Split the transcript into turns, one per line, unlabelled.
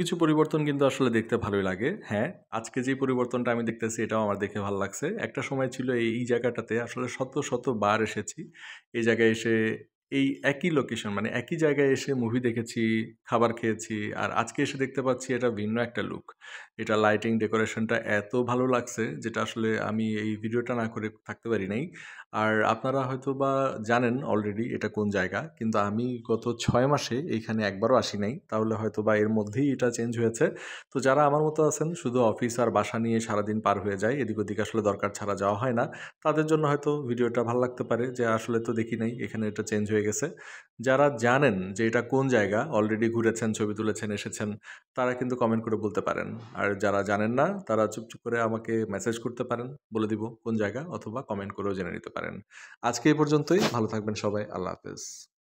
কিছু পরিবর্তন কিন্তু আসলে দেখতে ভালোই লাগে। হ্যাঁ, আজকে যে পরিবর্তনটা আমি দেখতেছি এটাও আমার দেখে ভাল লাগছে। একটা সময় ছিল এই জায়গাটাতে আসলে শত বার এসেছি। এই জায়গায় এসে এই একই লোকেশন মানে একই জায়গায় এসে মুভি দেখেছি, খাবার খেয়েছি। আর আজকে এসে দেখতে পাচ্ছি এটা ভিন্ন একটা লুক। এটা লাইটিং, ডেকোরেশনটা এত ভালো লাগছে যেটা আসলে আমি এই ভিডিওটা না করে থাকতে পারি নাই। আর আপনারা হয়তোবা জানেন অলরেডি এটা কোন জায়গা। কিন্তু আমি গত ৬ মাসে এইখানে একবারও আসি নাই। তাহলে হয়তোবা এর মধ্যেই এটা চেঞ্জ হয়েছে। তো যারা আমার মতো আছেন শুধু অফিস আর বাসা নিয়ে সারাদিন পার হয়ে যায়, এদিক ওদিক আসলে দরকার ছাড়া যাওয়া হয় না। তাদের জন্য হয়তো ভিডিওটা ভাল লাগতে পারে যে আসলে তো দেখি নাই, এখানে এটা চেঞ্জ হয়ে গেছে। যারা জানেন যে এটা কোন জায়গা, অলরেডি ঘুরেছেন, ছবি তুলেছেন, এসেছেন, তারা কিন্তু কমেন্ট করে বলতে পারেন। আর যারা জানেন না তারা চুপ করে আমাকে মেসেজ করতে পারেন, বলে দিব কোন জায়গা, অথবা কমেন্ট করেও জেনে নিতে পারেন। আজকে এই পর্যন্তই। ভালো থাকবেন সবাই। আল্লাহ হাফেজ।